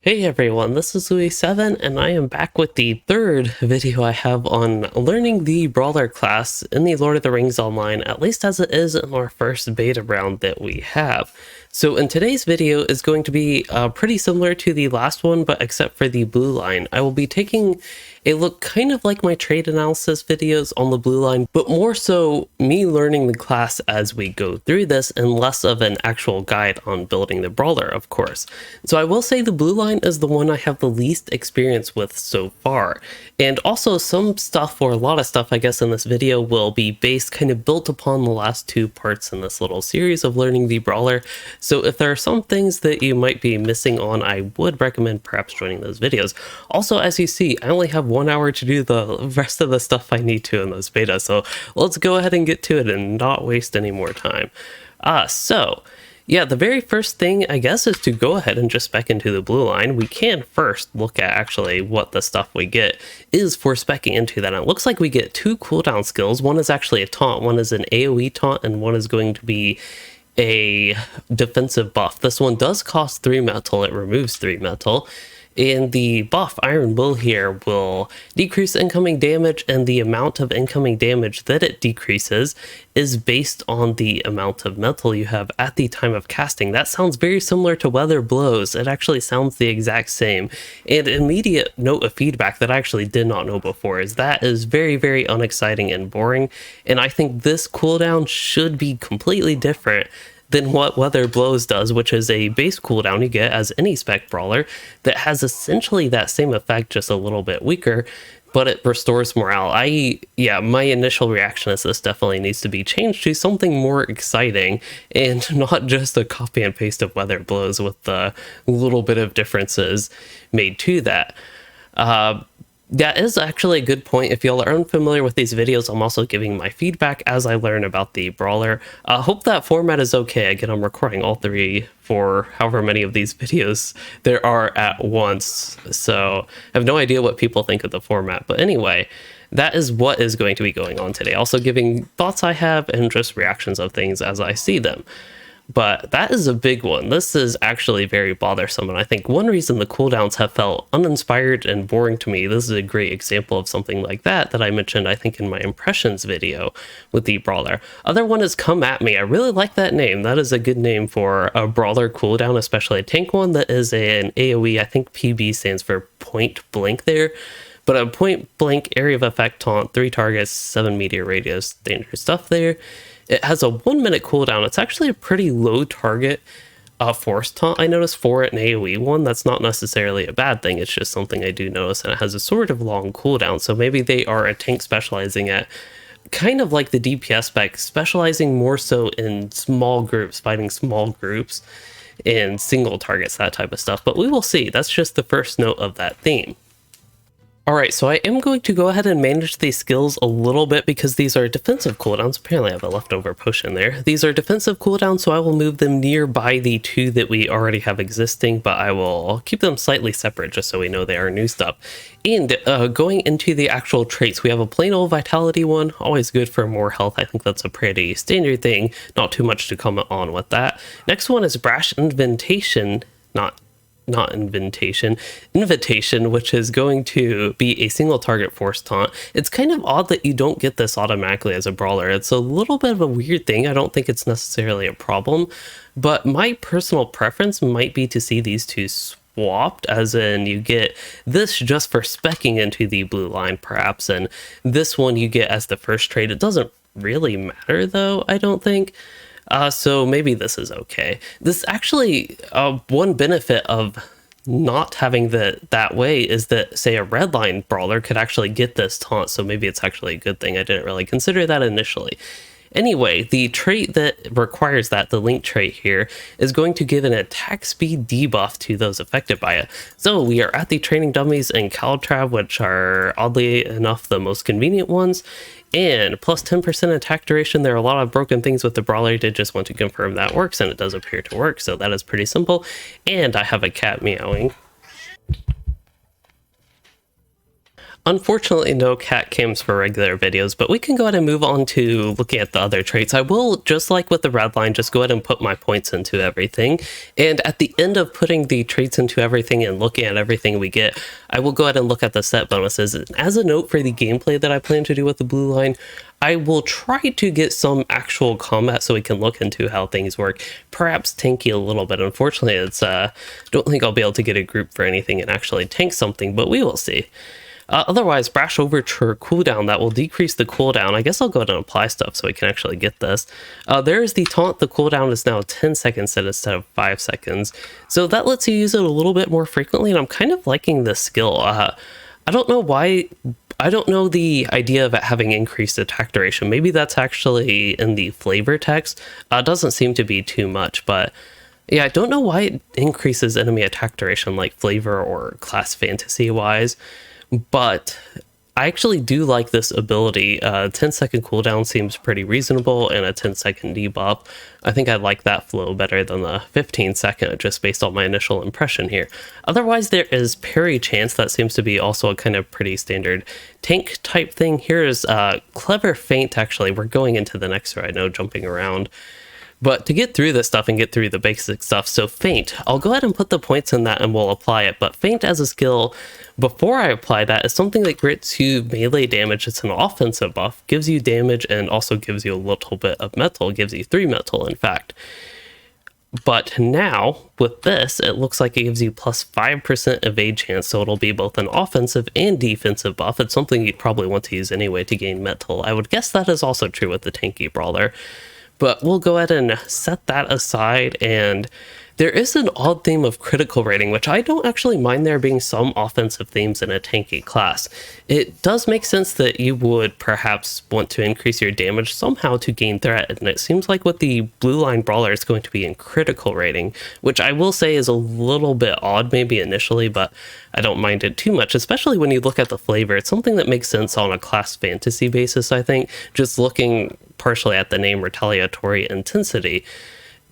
Hey everyone, this is Louis7 and I am back with the third video I have on learning the Brawler class in the Lord of the Rings Online, at least as it is in our first beta round that we have. So in today's video is going to be pretty similar to the last one, but except for the blue line. I will be taking a look kind of like my trade analysis videos on the blue line, but more so me learning the class as we go through this and less of an actual guide on building the Brawler, of course. So I will say the blue line is the one I have the least experience with so far. And also some stuff, or a lot of stuff I guess in this video, will be based kind of built upon the last two parts in this little series of learning the Brawler. So if there are some things that you might be missing on, I would recommend perhaps joining those videos. Also, as you see, I only have 1 hour to do the rest of the stuff I need to in those betas, so let's go ahead and get to it and not waste any more time. Yeah, the very first thing, I guess, is to go ahead and just spec into the blue line. We can first look at actually what the stuff we get is for speccing into that. And it looks like we get two cooldown skills. One is actually a taunt, one is an AoE taunt, and one is going to be a defensive buff. This one does cost 3 metal, it removes 3 metal. And the buff Iron Will here will decrease incoming damage, and the amount of incoming damage that it decreases is based on the amount of metal you have at the time of casting. That sounds very similar to Weather Blows. It actually sounds the exact same. And immediate note of feedback that I actually did not know before is that is very, very unexciting and boring. And I think this cooldown should be completely different than what Weather Blows does, which is a base cooldown you get as any spec brawler that has essentially that same effect, just a little bit weaker, but it restores morale. My initial reaction is this definitely needs to be changed to something more exciting and not just a copy and paste of Weather Blows with the little bit of differences made to that. That is actually a good point. If y'all are unfamiliar with these videos, I'm also giving my feedback as I learn about the Brawler. Hope that format is okay. Again, I'm recording all three for however many of these videos there are at once, so I have no idea what people think of the format. But anyway, that is what is going to be going on today. Also giving thoughts I have and just reactions of things as I see them. But that is a big one. This is actually very bothersome, and I think one reason the cooldowns have felt uninspired and boring to me, this is a great example of something like that I mentioned, I think, in my impressions video with the Brawler. Other one is Come At Me. I really like that name. That is a good name for a Brawler cooldown, especially a tank one that is an AoE. I think PB stands for point blank there. But a point blank area of effect taunt, 3 targets, 7 meter radius, dangerous stuff there. It has a 1 minute cooldown. It's actually a pretty low target force taunt, I noticed, for an AoE one. That's not necessarily a bad thing. It's just something I do notice, and it has a sort of long cooldown. So maybe they are a tank specializing at kind of like the DPS spec, specializing more so in small groups, fighting small groups and single targets, that type of stuff. But we will see. That's just the first note of that theme. Alright, so I am going to go ahead and manage these skills a little bit because these are defensive cooldowns. Apparently I have a leftover potion there. These are defensive cooldowns, so I will move them nearby the two that we already have existing, but I will keep them slightly separate just so we know they are new stuff. And going into the actual traits, we have a plain old vitality one, always good for more health. I think that's a pretty standard thing, not too much to comment on with that. Next one is Brash Invitation, invitation, which is going to be a single target force taunt. It's kind of odd that you don't get this automatically as a brawler. It's a little bit of a weird thing. I don't think it's necessarily a problem, but my personal preference might be to see these two swapped, as in you get this just for speccing into the blue line perhaps, and this one you get as the first trait. It doesn't really matter though, I don't think. So maybe this is okay. This actually, one benefit of not having that way is that, say, a red line brawler could actually get this taunt, so maybe it's actually a good thing. I didn't really consider that initially. Anyway, the trait that requires that, the link trait here, is going to give an attack speed debuff to those affected by it. So we are at the training dummies and Caltrab, which are oddly enough the most convenient ones, and plus 10% attack duration. There are a lot of broken things with the Brawler. I did just want to confirm that works, and it does appear to work, so that is pretty simple. And I have a cat meowing. Unfortunately, no cat cams for regular videos, but we can go ahead and move on to looking at the other traits. I will, just like with the red line, just go ahead and put my points into everything. And at the end of putting the traits into everything and looking at everything we get, I will go ahead and look at the set bonuses. And as a note for the gameplay that I plan to do with the blue line, I will try to get some actual combat so we can look into how things work. Perhaps tanky a little bit. Unfortunately, it's don't think I'll be able to get a group for anything and actually tank something, but we will see. Otherwise, Brash Overture cooldown, that will decrease the cooldown. I guess I'll go ahead and apply stuff so we can actually get this. There is the taunt. The cooldown is now 10 seconds instead of 5 seconds. So that lets you use it a little bit more frequently, and I'm kind of liking this skill. I don't know why. I don't know the idea of it having increased attack duration. Maybe that's actually in the flavor text. Doesn't seem to be too much, but yeah, I don't know why it increases enemy attack duration like flavor or class fantasy wise. But I actually do like this ability. 10-second cooldown seems pretty reasonable, and a 10-second debuff. I think I like that flow better than the 15-second, just based on my initial impression here. Otherwise, there is parry chance. That seems to be also a kind of pretty standard tank type thing. Here is clever feint, actually. We're going into the next right now, jumping around. But to get through this stuff and get through the basic stuff, so feint, I'll go ahead and put the points in that and we'll apply it. But feint as a skill, before I apply that, is something that grants you melee damage. It's an offensive buff, gives you damage, and also gives you a little bit of metal, gives you 3 metal, in fact. But now, with this, it looks like it gives you plus 5% evade chance, so it'll be both an offensive and defensive buff. It's something you'd probably want to use anyway to gain metal. I would guess that is also true with the tanky brawler. But we'll go ahead and set that aside, and there is an odd theme of critical rating, which I don't actually mind there being some offensive themes in a tanky class. It does make sense that you would perhaps want to increase your damage somehow to gain threat, and it seems like with the blue line brawler it's going to be in critical rating, which I will say is a little bit odd maybe initially, but I don't mind it too much, especially when you look at the flavor. It's something that makes sense on a class fantasy basis, I think, just looking partially at the name retaliatory intensity.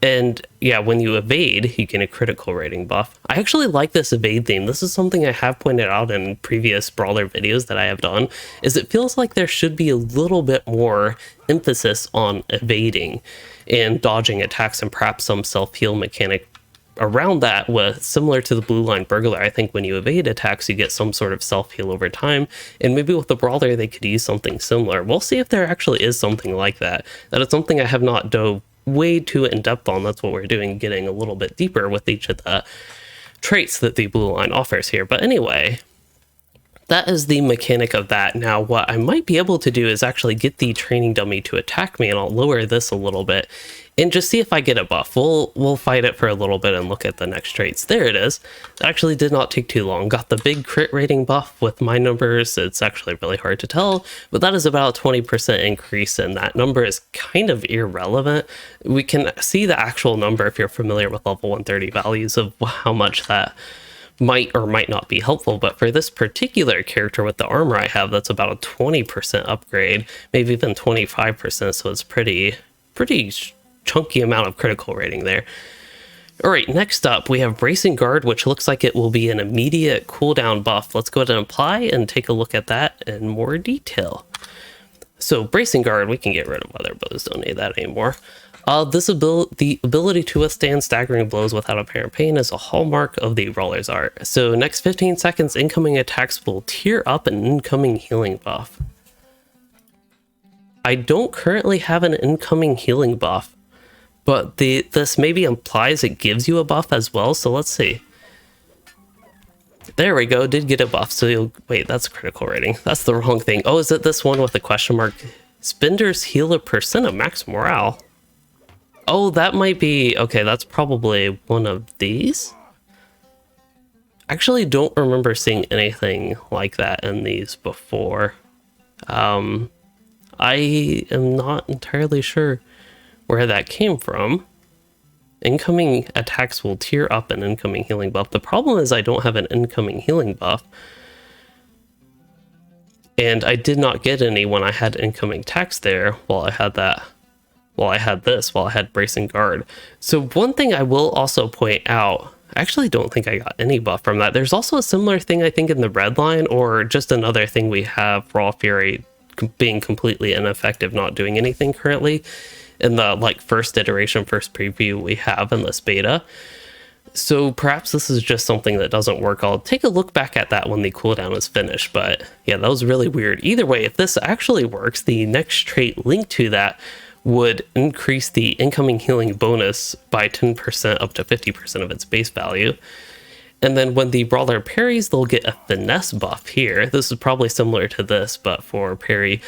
And yeah, when you evade, you gain a critical rating buff. I actually like this evade theme. This is something I have pointed out in previous brawler videos that I have done, is it feels like there should be a little bit more emphasis on evading and dodging attacks, and perhaps some self-heal mechanic around that, with similar to the blue line burglar. I think when you evade attacks, you get some sort of self-heal over time, and maybe with the brawler they could use something similar. We'll see if there actually is something like that. That is something I have not dove way too in-depth on. That's what we're doing, getting a little bit deeper with each of the traits that the blue line offers here. But anyway, that is the mechanic of that. Now, what I might be able to do is actually get the training dummy to attack me, and I'll lower this a little bit and just see if I get a buff. We'll fight it for a little bit and look at the next traits. There it is. That actually did not take too long. Got the big crit rating buff with my numbers. It's actually really hard to tell, but that is about a 20% increase, and that number is kind of irrelevant. We can see the actual number if you're familiar with level 130 values of how much that might or might not be helpful, but for this particular character with the armor I have, that's about a 20% upgrade, maybe even 25%, so it's pretty chunky amount of critical rating there. All right, next up we have Bracing Guard, which looks like it will be an immediate cooldown buff. Let's go ahead and apply and take a look at that in more detail. So Bracing Guard, we can get rid of other bows, don't need that anymore. The ability to withstand staggering blows without apparent pain is a hallmark of the brawler's art. So next 15 seconds, incoming attacks will tier up an incoming healing buff. I don't currently have an incoming healing buff, but this maybe implies it gives you a buff as well, so let's see. There we go, did get a buff, so you'll... Wait, that's critical rating. That's the wrong thing. Oh, is it this one with the question mark? Spenders heal a percent of max morale. Oh, that might be... Okay, that's probably one of these? Actually don't remember seeing anything like that in these before. I am not entirely sure where that came from. Incoming attacks will tier up an incoming healing buff. The problem is I don't have an incoming healing buff. And I did not get any when I had incoming attacks there while I had that. While I had Bracing Guard. So one thing I will also point out, I actually don't think I got any buff from that. There's also a similar thing, I think, in the red line, or just another thing we have, Raw Fury being completely ineffective, not doing anything currently in the like first iteration, first preview we have in this beta. So perhaps this is just something that doesn't work. I'll take a look back at that when the cooldown is finished, but yeah, that was really weird. Either way, if this actually works, the next trait linked to that would increase the incoming healing bonus by 10% up to 50% of its base value. And then when the brawler parries, they'll get a finesse buff here. This is probably similar to this, but for parry.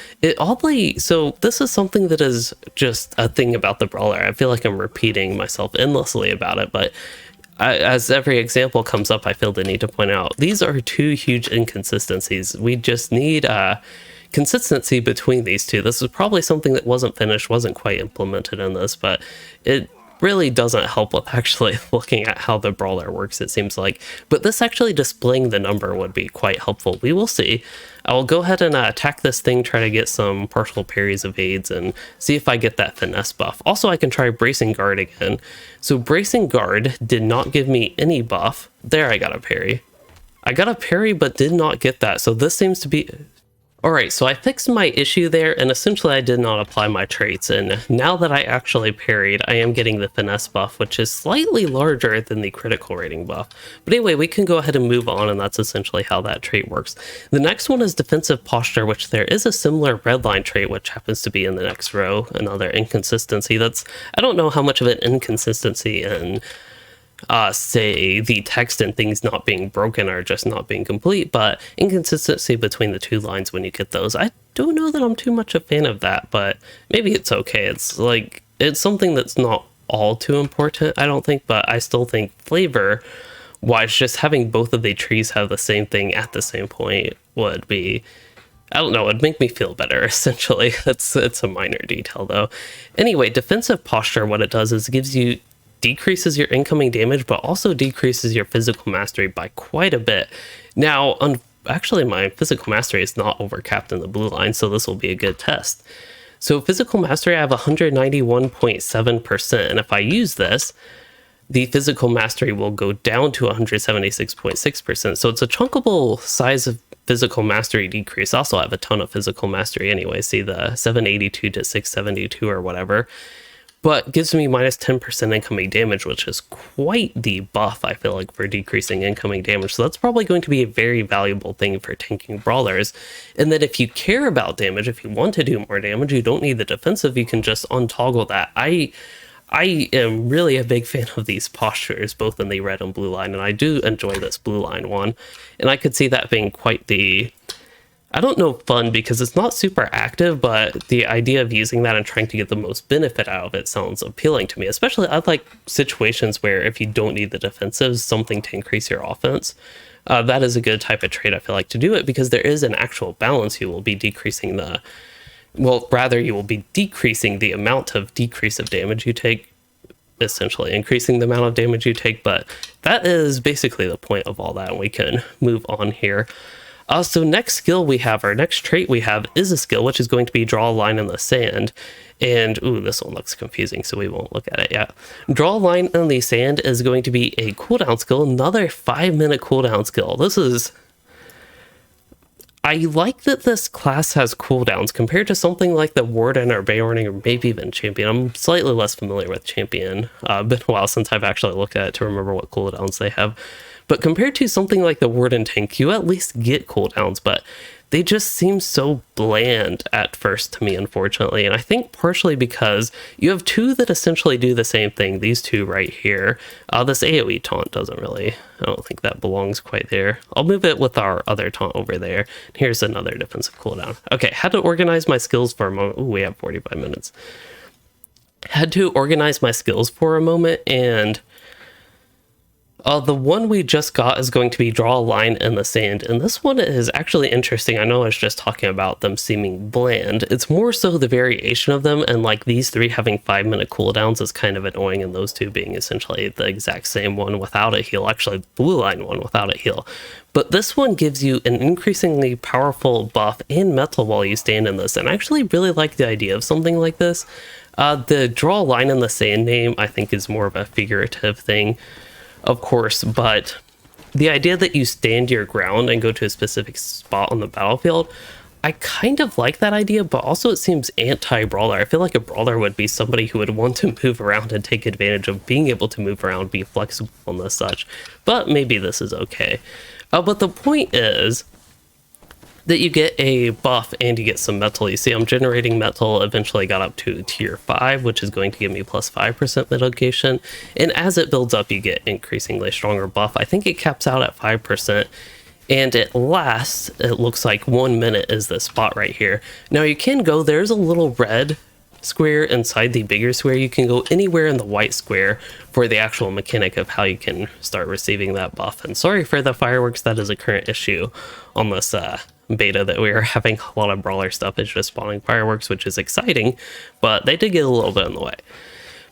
So this is something that is just a thing about the brawler. I feel like I'm repeating myself endlessly about it, but as every example comes up, I feel the need to point out these are two huge inconsistencies. We just need consistency between these two. This is probably something that wasn't finished, wasn't quite implemented in this, but it really doesn't help with actually looking at how the brawler works, it seems like. But this actually displaying the number would be quite helpful. We will see. I will go ahead and attack this thing, try to get some partial parries, evades, and see if I get that finesse buff. Also, I can try Bracing Guard again. So Bracing Guard did not give me any buff. There, I got a parry. I got a parry, but did not get that. So this seems to be... Alright, so I fixed my issue there, and essentially I did not apply my traits, and now that I actually parried, I am getting the finesse buff, which is slightly larger than the critical rating buff. But anyway, we can go ahead and move on, and that's essentially how that trait works. The next one is Defensive Posture, which there is a similar redline trait, which happens to be in the next row, another inconsistency. I don't know how much of an inconsistency in say the text and things not being broken or just not being complete, but inconsistency between the two lines when you get those. I don't know that I'm too much a fan of that, but maybe it's okay. It's something that's not all too important, I don't think, but I still think flavor wise, just having both of the trees have the same thing at the same point would be, I don't know, it'd make me feel better, essentially. It's a minor detail, though. Anyway, Defensive Posture, what it does is it decreases your incoming damage, but also decreases your physical mastery by quite a bit. Now, actually, my physical mastery is not overcapped in the blue line, so this will be a good test. So physical mastery, I have 191.7%, and if I use this, the physical mastery will go down to 176.6%. So it's a chunkable size of physical mastery decrease. Also, I have a ton of physical mastery anyway. See the 782 to 672 or whatever. But gives me minus 10% incoming damage, which is quite the buff, I feel like, for decreasing incoming damage. So that's probably going to be a very valuable thing for tanking brawlers. And then if you care about damage, if you want to do more damage, you don't need the defensive, you can just untoggle that. I am really a big fan of these postures, both in the red and blue line, and I do enjoy this blue line one. And I could see that being quite the... I don't know fun because it's not super active, but the idea of using that and trying to get the most benefit out of it sounds appealing to me. Especially, I like situations where if you don't need the defensives, something to increase your offense. That is a good type of trait, I feel like, to do it because there is an actual balance. You will be decreasing you will be decreasing the amount of decrease of damage you take, essentially increasing the amount of damage you take. But that is basically the point of all that, and we can move on here. So next skill we have, our next trait we have is a skill, which is going to be Draw a Line in the Sand. And, ooh, this one looks confusing, so we won't look at it yet. Draw a Line in the Sand is going to be a cooldown skill, another 5-minute cooldown skill. I like that this class has cooldowns compared to something like the Warden or Bayorning or maybe even Champion. I'm slightly less familiar with Champion. Been a while since I've actually looked at it to remember what cooldowns they have. But compared to something like the Warden tank, you at least get cooldowns, but they just seem so bland at first to me, unfortunately. And I think partially because you have two that essentially do the same thing, these two right here. This AoE taunt doesn't really, I don't think that belongs quite there. I'll move it with our other taunt over there. Here's another defensive cooldown. Okay, had to organize my skills for a moment. Ooh, we have 45 minutes. Had to organize my skills for a moment, and the one we just got is going to be Draw a Line in the Sand, and this one is actually interesting. I know I was just talking about them seeming bland. It's more so the variation of them, and like these three having 5-minute cooldowns is kind of annoying, and those two being essentially the exact same one without a heal, actually blue line one without a heal. But this one gives you an increasingly powerful buff and metal while you stand in this, and I actually really like the idea of something like this. The Draw a Line in the Sand name, I think, is more of a figurative thing. of course, but the idea that you stand your ground and go to a specific spot on the battlefield, I kind of like that idea, but also it seems anti-brawler. I feel like a brawler would be somebody who would want to move around and take advantage of being able to move around, be flexible and such. But maybe this is okay. But the point is that you get a buff and you get some metal. You see, I'm generating metal, eventually got up to tier 5, which is going to give me plus 5% mitigation. And as it builds up, you get increasingly stronger buff. I think it caps out at 5%. And it lasts, it looks like 1 minute is the spot right here. Now you can go, there's a little red square inside the bigger square. You can go anywhere in the white square for the actual mechanic of how you can start receiving that buff. And sorry for the fireworks, that is a current issue on this beta that we are having. A lot of brawler stuff is just spawning fireworks, which is exciting, but they did get a little bit in the way.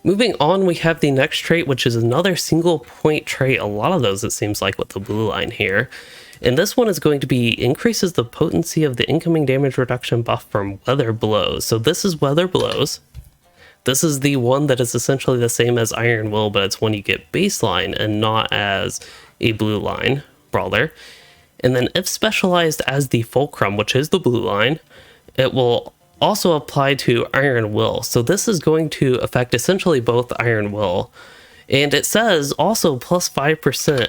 Moving on, we have the next trait, which is another single point trait. A lot of those, it seems like, with the blue line here. And this one is going to be increases the potency of the incoming damage reduction buff from weather blows. So this is weather blows. This is the one that is essentially the same as Iron Will, but it's when you get baseline and not as a blue line brawler. And then if specialized as the Fulcrum, which is the blue line, it will also apply to Iron Will. So this is going to affect essentially both Iron Will. And it says also plus 5%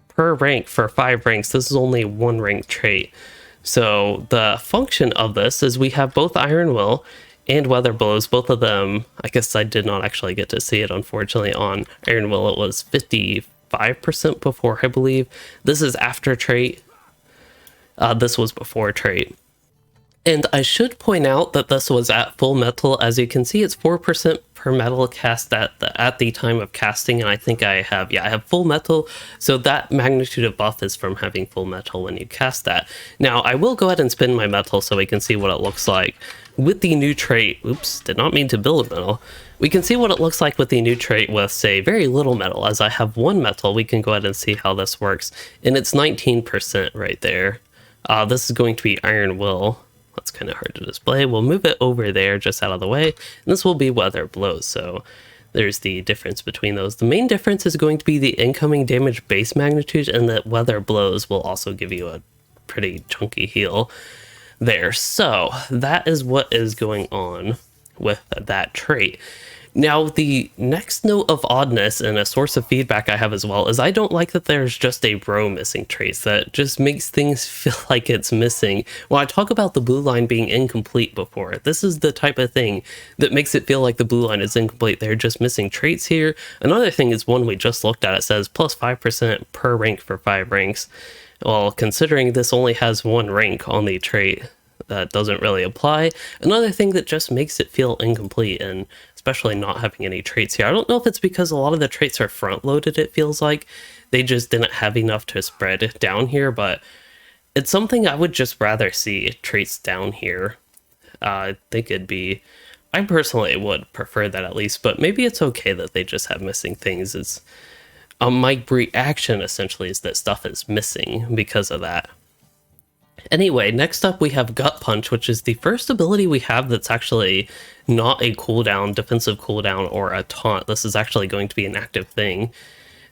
per rank for 5 ranks. This is only 1 rank trait. So the function of this is we have both Iron Will and Weather Blows. Both of them, I guess I did not actually get to see it, unfortunately. On Iron Will, it was 55% before, I believe. This is after trait. This was before trait. And I should point out that this was at full metal. As you can see, it's 4% per metal cast at the time of casting, and I think I have full metal, so that magnitude of buff is from having full metal when you cast that. Now, I will go ahead and spin my metal so we can see what it looks like with the new trait. Oops, did not mean to build metal. We can see what it looks like with the new trait with, say, very little metal. As I have 1 metal, we can go ahead and see how this works, and it's 19% right there. This is going to be Iron Will. That's kind of hard to display. We'll move it over there just out of the way. And this will be Weather Blows. So there's the difference between those. The main difference is going to be the incoming damage base magnitude, and that Weather Blows will also give you a pretty chunky heal there. So that is what is going on with that trait. Now, the next note of oddness and a source of feedback I have as well is I don't like that there's just a row missing traits. That just makes things feel like it's missing. When I talk about the blue line being incomplete before, this is the type of thing that makes it feel like the blue line is incomplete. They're just missing traits here. Another thing is one we just looked at. It says plus 5% per rank for 5 ranks. Well, considering this only has 1 rank on the trait, that doesn't really apply. Another thing that just makes it feel incomplete, and especially not having any traits here. I don't know if it's because a lot of the traits are front loaded, it feels like. They just didn't have enough to spread down here, but it's something I would just rather see traits down here. I think I personally would prefer that at least, but maybe it's okay that they just have missing things. It's my reaction essentially is that stuff is missing because of that. Anyway, next up we have Gut Punch, which is the first ability we have that's actually not a cooldown, defensive cooldown, or a taunt. This is actually going to be an active thing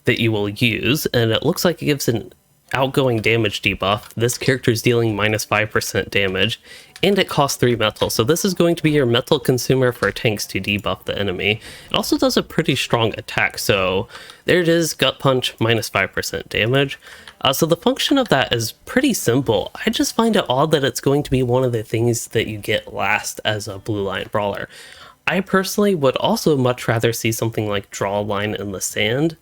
that you will use, and it looks like it gives an outgoing damage debuff. This character is dealing minus 5% damage, and it costs 3 metal. So this is going to be your metal consumer for tanks to debuff the enemy. It also does a pretty strong attack, so there it is, Gut Punch, minus 5% damage. So the function of that is pretty simple. I just find it odd that it's going to be one of the things that you get last as a blue line brawler. I personally would also much rather see something like Draw a Line in the Sand,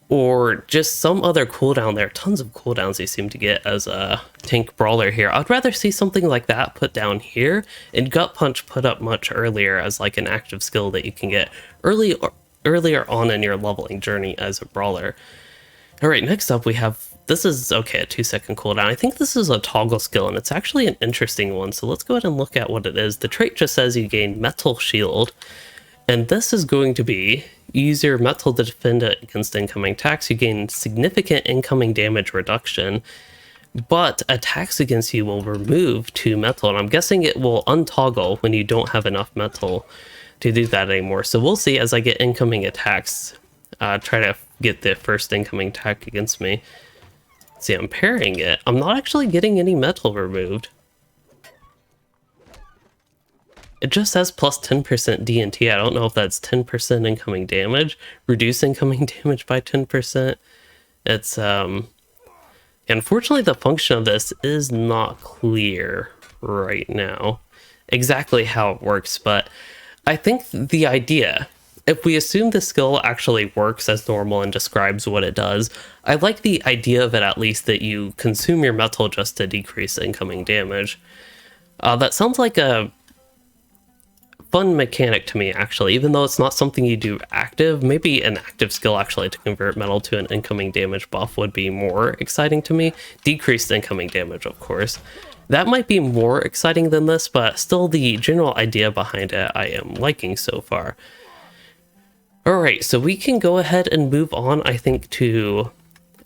or just some other cooldown. There are tons of cooldowns you seem to get as a tank brawler here. I'd rather see something like that put down here, and Gut Punch put up much earlier as like an active skill that you can get earlier on in your leveling journey as a brawler. Alright, next up we have, this is okay, a 2-second cooldown. I think this is a toggle skill, and it's actually an interesting one, so let's go ahead and look at what it is. The trait just says you gain Metal Shield, and this is going to be, use your metal to defend against incoming attacks. You gain significant incoming damage reduction, but attacks against you will remove 2 metal, and I'm guessing it will untoggle when you don't have enough metal to do that anymore. So we'll see as I get incoming attacks try to get the first incoming attack against me. See, I'm parrying it. I'm not actually getting any metal removed. It just says plus 10% D&T. I don't know if that's 10% incoming damage. Reduce incoming damage by 10%. It's, unfortunately, the function of this is not clear right now. Exactly how it works, but I think the idea, if we assume the skill actually works as normal and describes what it does, I like the idea of it at least that you consume your metal just to decrease incoming damage. That sounds like a fun mechanic to me, actually, even though it's not something you do active. Maybe an active skill actually to convert metal to an incoming damage buff would be more exciting to me. Decreased incoming damage, of course. That might be more exciting than this, but still the general idea behind it I am liking so far. Alright, so we can go ahead and move on, I think, to...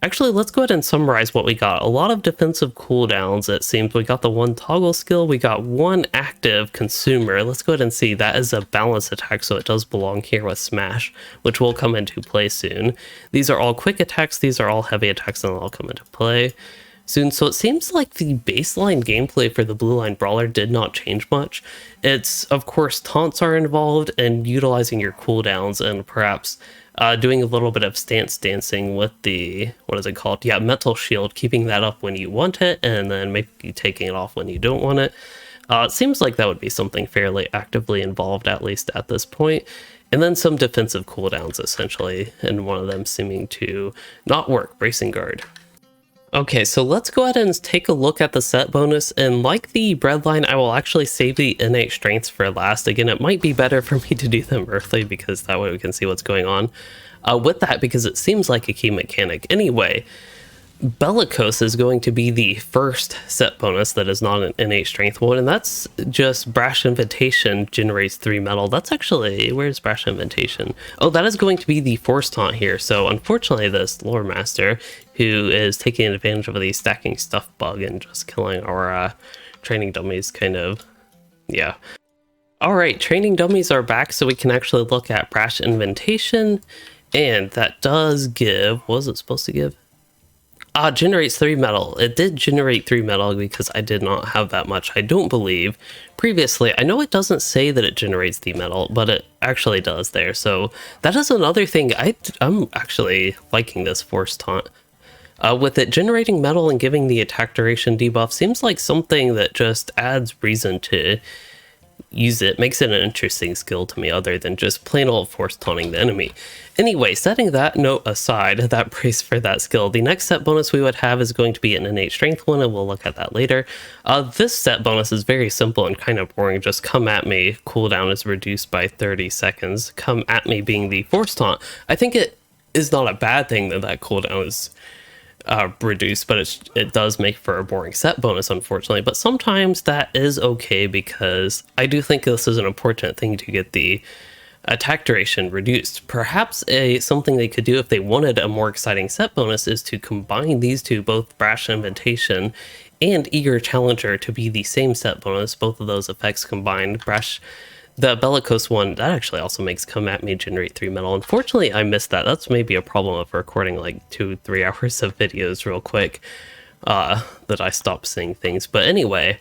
Actually, let's go ahead and summarize what we got. A lot of defensive cooldowns, it seems. We got the one toggle skill, we got one active consumer. Let's go ahead and see. That is a balanced attack, so it does belong here with Smash, which will come into play soon. These are all quick attacks, these are all heavy attacks, and they'll all come into play soon. So it seems like the baseline gameplay for the Blue Line Brawler did not change much. It's, of course, taunts are involved and utilizing your cooldowns and perhaps doing a little bit of stance dancing with the, what is it called? Yeah, Mental Shield, keeping that up when you want it and then maybe taking it off when you don't want it. It seems like that would be something fairly actively involved, at least at this point. And then some defensive cooldowns, essentially, and one of them seeming to not work, Bracing Guard. Okay, so let's go ahead and take a look at the set bonus, and like the breadline, I will actually save the innate strengths for last. Again, it might be better for me to do them early, because that way we can see what's going on with that, because it seems like a key mechanic. Anyway, Bellicose is going to be the first set bonus that is not an innate strength one, and that's just Brash Invitation generates 3 metal. That's actually, where's Brash Invitation? Oh, that is going to be the Force Taunt here. So unfortunately, this Lore Master, who is taking advantage of the stacking stuff bug and just killing our training dummies, kind of, yeah. Alright, training dummies are back, so we can actually look at Brash Invitation, and that does give, what was it supposed to give? Generates 3 metal. It did generate 3 metal because I did not have that much, I don't believe. Previously, I know it doesn't say that it generates the metal, but it actually does there. So that is another thing. I'm actually liking this Force Taunt. With it generating metal and giving the attack duration debuff, seems like something that just adds reason to use it, makes it an interesting skill to me other than just plain old Force Taunting the enemy. Anyway, setting that note aside, that praise for that skill, the next set bonus we would have is going to be an innate strength one, and we'll look at that later. This set bonus is very simple and kind of boring. Just come at me, cooldown is reduced by 30 seconds. Come at me being the Force Taunt. I think it is not a bad thing that that cooldown is reduced, but it does make for a boring set bonus, unfortunately. But sometimes that is okay, because I do think this is an important thing to get the attack duration reduced. Perhaps something they could do if they wanted a more exciting set bonus is to combine these two, both Brash Invitation and Eager Challenger, to be the same set bonus. Both of those effects combined. The Bellicose one, that actually also makes Come At Me generate 3 metal. Unfortunately, I missed that. That's maybe a problem of recording like 2-3 hours of videos real quick, that I stopped seeing things. But anyway,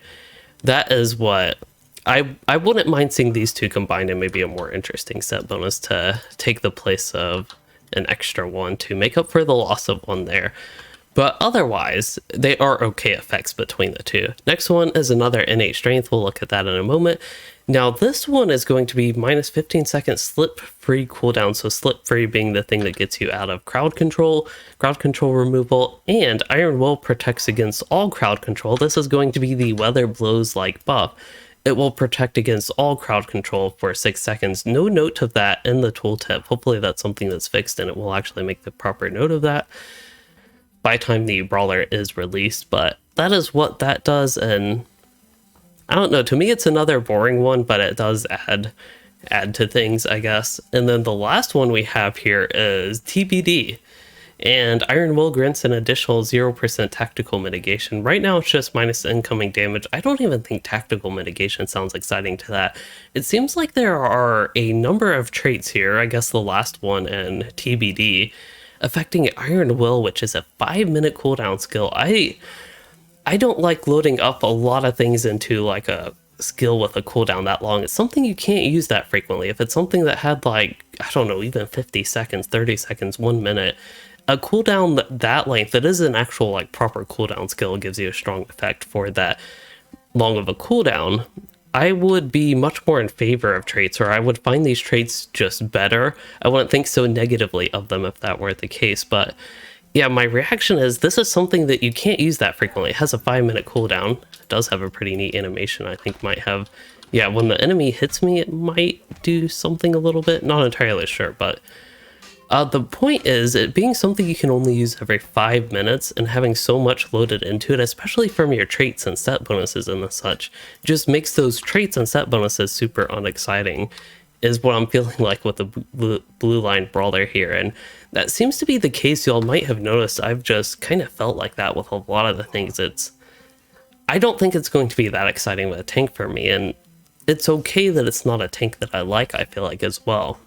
that is what I wouldn't mind seeing these two combined in maybe a more interesting set bonus to take the place of an extra one to make up for the loss of one there. But otherwise, they are okay effects between the two. Next one is another innate strength. We'll look at that in a moment. Now, this one is going to be minus 15 second slip free cooldown. So slip free being the thing that gets you out of crowd control removal, and Iron Will protects against all crowd control. This is going to be the weather blows like buff. It will protect against all crowd control for 6 seconds. No note of that in the tooltip. Hopefully that's something that's fixed and it will actually make the proper note of that by the time the brawler is released. But that is what that does, and I don't know, to me it's another boring one, but it does add to things, I guess. And then the last one we have here is TBD. And Iron Will grants an additional 0% tactical mitigation. Right now it's just minus incoming damage. I don't even think tactical mitigation sounds exciting to that. It seems like there are a number of traits here, I guess the last one and TBD, affecting Iron Will, which is a 5-minute cooldown skill. I don't like loading up a lot of things into like a skill with a cooldown that long. It's something you can't use that frequently. If it's something that had like, I don't know, even 50 seconds, 30 seconds, 1 minute, a cooldown that length, that is an actual like proper cooldown skill, gives you a strong effect for that long of a cooldown. I would be much more in favor of traits, or I would find these traits just better. I wouldn't think so negatively of them if that were the case, but yeah, my reaction is this is something that you can't use that frequently. It has a 5-minute cooldown. It does have a pretty neat animation. I think might have, yeah, when the enemy hits me, it might do something a little bit. Not entirely sure, but the point is it being something you can only use every 5 minutes and having so much loaded into it, especially from your traits and set bonuses and the such, just makes those traits and set bonuses super unexciting, is what I'm feeling like with the blue line brawler here. And that seems to be the case. Y'all might have noticed I've just kind of felt like that with a lot of the things. I don't think it's going to be that exciting with a tank for me, and it's okay that it's not a tank that I like, I feel like, as well.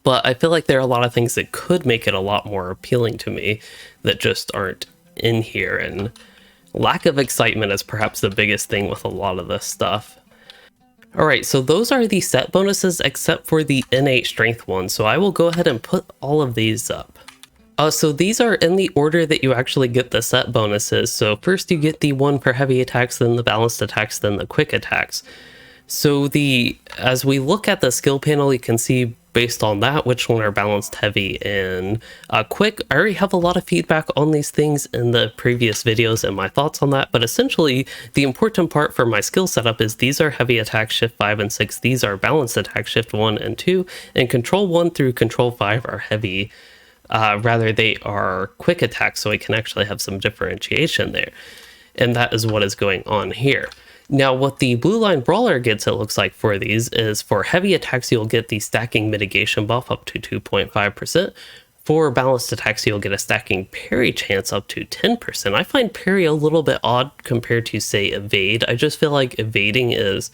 But I feel like there are a lot of things that could make it a lot more appealing to me that just aren't in here, and lack of excitement is perhaps the biggest thing with a lot of this stuff. Alright, so those are the set bonuses except for the innate strength one, so I will go ahead and put all of these up. So these are in the order that you actually get the set bonuses. So first you get the one for heavy attacks, then the balanced attacks, then the quick attacks. So as we look at the skill panel, you can see based on that which one are balanced, heavy, and quick. I already have a lot of feedback on these things in the previous videos and my thoughts on that, but essentially the important part for my skill setup is these are heavy attack shift 5 and 6, these are balanced attack shift 1 and 2, and control 1 through control 5 are heavy. Rather, they are quick attacks, so I can actually have some differentiation there. And that is what is going on here. Now, what the blue line brawler gets, it looks like, for these is for heavy attacks, you'll get the stacking mitigation buff up to 2.5%. For balanced attacks, you'll get a stacking parry chance up to 10%. I find parry a little bit odd compared to, say, evade. I just feel like evading is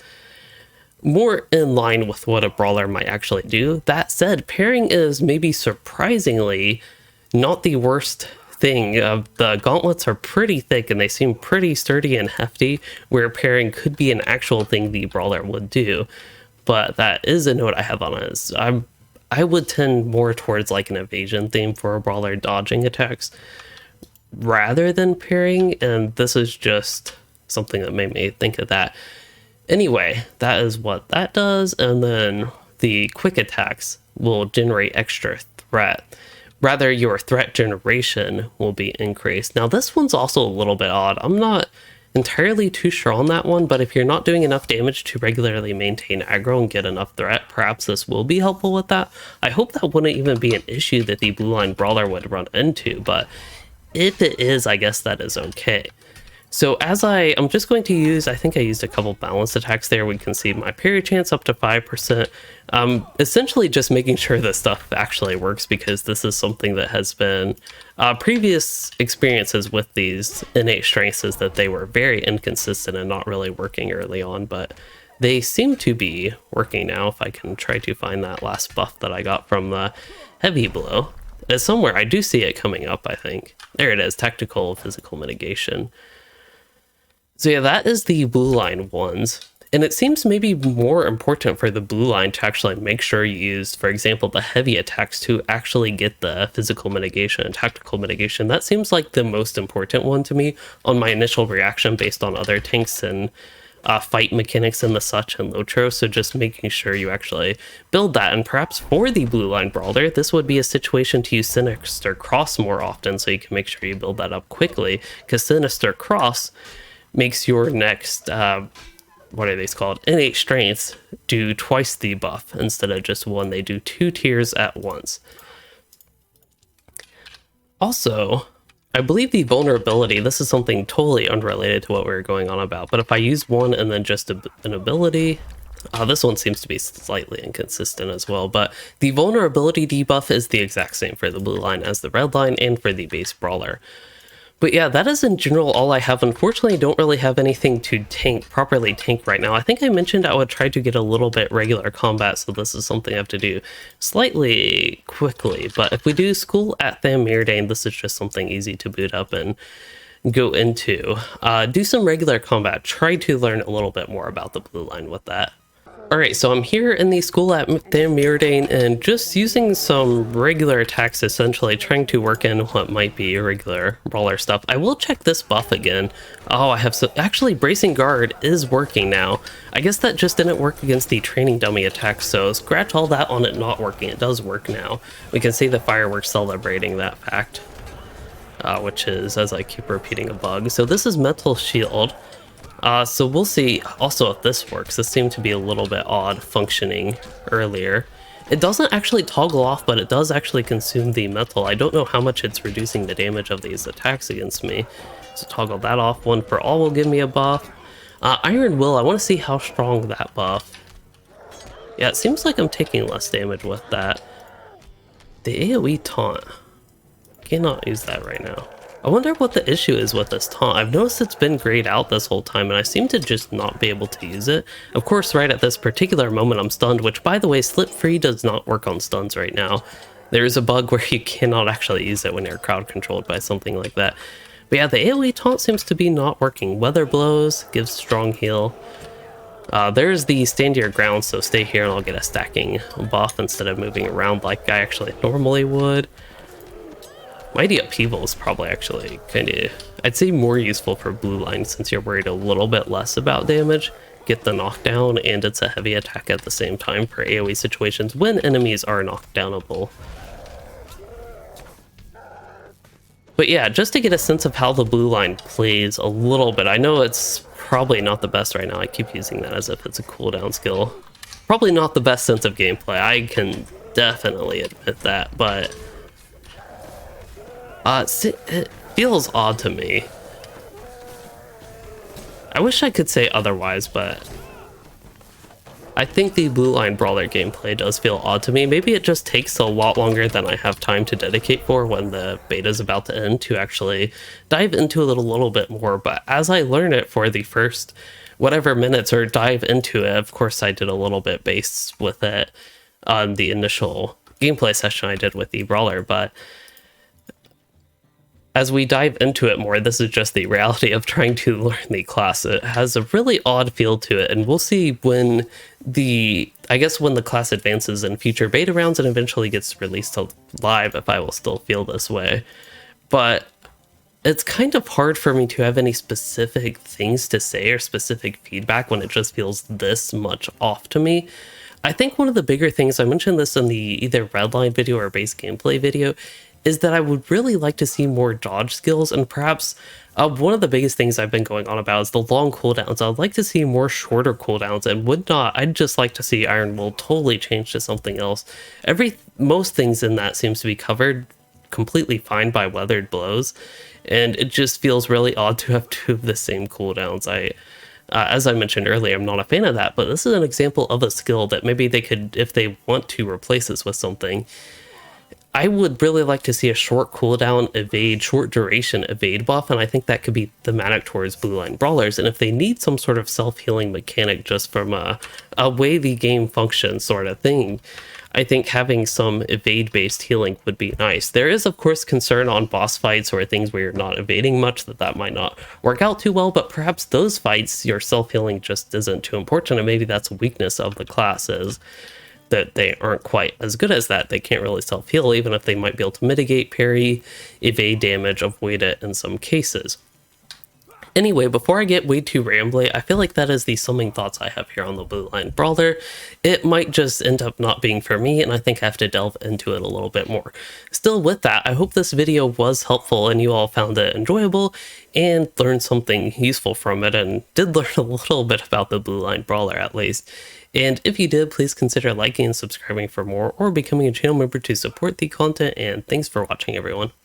more in line with what a brawler might actually do. That said, parrying is maybe surprisingly not the worst thing. The gauntlets are pretty thick and they seem pretty sturdy and hefty, where parrying could be an actual thing the brawler would do. But that is a note I have on it. I would tend more towards like an evasion theme for a brawler, dodging attacks rather than parrying, and this is just something that made me think of that. Anyway, that is what that does, and then the quick attacks will generate extra threat. Rather, your threat generation will be increased. Now, this one's also a little bit odd. I'm not entirely too sure on that one, but if you're not doing enough damage to regularly maintain aggro and get enough threat, perhaps this will be helpful with that. I hope that wouldn't even be an issue that the blue line brawler would run into, but if it is, I guess that is okay. So as I'm just going to use, I think I used a couple balanced attacks there. We can see my parry chance up to 5%. Essentially just making sure this stuff actually works, because this is something that has been previous experiences with these innate strengths is that they were very inconsistent and not really working early on, but they seem to be working now. If I can try to find that last buff that I got from the heavy blow. It's somewhere. I do see it coming up, I think. There it is, tactical physical mitigation. So yeah, that is the blue line ones. And it seems maybe more important for the blue line to actually make sure you use, for example, the heavy attacks to actually get the physical mitigation and tactical mitigation. That seems like the most important one to me on my initial reaction based on other tanks and fight mechanics and the such and LOTRO. So just making sure you actually build that. And perhaps for the blue line brawler, this would be a situation to use Sinister Cross more often, so you can make sure you build that up quickly, because Sinister Cross makes your next, what are these called? Innate strengths do twice the buff instead of just one. They do 2 tiers at once. Also, I believe the vulnerability, this is something totally unrelated to what we were going on about, but if I use one and then just an ability, This one seems to be slightly inconsistent as well, but the vulnerability debuff is the exact same for the blue line as the red line and for the base brawler. But yeah, that is in general all I have. Unfortunately, I don't really have anything to properly tank right now. I think I mentioned I would try to get a little bit regular combat, so this is something I have to do slightly quickly. But if we do school at Tham Mirdain, this is just something easy to boot up and go into. Do some regular combat. Try to learn a little bit more about the blue line with that. Alright, so I'm here in the school at Tham Mirdain and just using some regular attacks, essentially trying to work in what might be regular brawler stuff. I will check this buff again. Oh, actually Bracing Guard is working now. I guess that just didn't work against the training dummy attack, so scratch all that on it not working. It does work now. We can see the fireworks celebrating that fact, which is, as I keep repeating, a bug. So this is Mental Shield. So we'll see also if this works. This seemed to be a little bit odd functioning earlier. It doesn't actually toggle off, but it does actually consume the metal. I don't know how much it's reducing the damage of these attacks against me. So toggle that off. One for all will give me a buff. Iron Will, I want to see how strong that buff. Yeah, it seems like I'm taking less damage with that. The AoE taunt. Cannot use that right now. I wonder what the issue is with this taunt. I've noticed it's been grayed out this whole time, and I seem to just not be able to use it. Of course, right at this particular moment, I'm stunned, which, by the way, Slip Free does not work on stuns right now. There is a bug where you cannot actually use it when you're crowd controlled by something like that. But yeah, the AoE taunt seems to be not working. Weather Blows gives strong heal. There's the stand your ground, so stay here and I'll get a stacking buff instead of moving around like I actually normally would. Mighty Upheaval is probably actually kind of, I'd say, more useful for blue line since you're worried a little bit less about damage. Get the knockdown, and it's a heavy attack at the same time for AoE situations when enemies are knockdownable. But yeah, just to get a sense of how the blue line plays a little bit. I know it's probably not the best right now. I keep using that as if it's a cooldown skill. Probably not the best sense of gameplay. I can definitely admit that, but it feels odd to me. I wish I could say otherwise, but I think the blue line brawler gameplay does feel odd to me. Maybe it just takes a lot longer than I have time to dedicate for when the beta's about to end to actually dive into it a little bit more. But as I learn it for the first whatever minutes or dive into it, of course I did a little bit based with it on the initial gameplay session I did with the brawler, but as we dive into it more, this is just the reality of trying to learn the class. It has a really odd feel to it, and we'll see when I guess when the class advances in future beta rounds and eventually gets released to live, if I will still feel this way. But it's kind of hard for me to have any specific things to say or specific feedback when it just feels this much off to me. I think one of the bigger things, I mentioned this in the either Redline video or base gameplay video, is that I would really like to see more dodge skills, and perhaps one of the biggest things I've been going on about is the long cooldowns. I'd like to see more shorter cooldowns, and I'd just like to see Iron Will totally change to something else. Most things in that seems to be covered completely fine by Weathered Blows, and it just feels really odd to have two of the same cooldowns. As I mentioned earlier, I'm not a fan of that, but this is an example of a skill that maybe they could, if they want to replace this with something. I would really like to see a short cooldown evade, short duration evade buff, and I think that could be thematic towards blue line brawlers. And if they need some sort of self-healing mechanic just from a way the game functions sort of thing, I think having some evade-based healing would be nice. There is, of course, concern on boss fights or things where you're not evading much that might not work out too well, but perhaps those fights, your self-healing just isn't too important, and maybe that's a weakness of the classes, that they aren't quite as good as that. They can't really self-heal, even if they might be able to mitigate, parry, evade damage, avoid it in some cases. Anyway, before I get way too rambly, I feel like that is the summing thoughts I have here on the blue line brawler. It might just end up not being for me, and I think I have to delve into it a little bit more. Still, with that, I hope this video was helpful and you all found it enjoyable and learned something useful from it, and did learn a little bit about the blue line brawler at least. And if you did, please consider liking and subscribing for more, or becoming a channel member to support the content, and thanks for watching, everyone.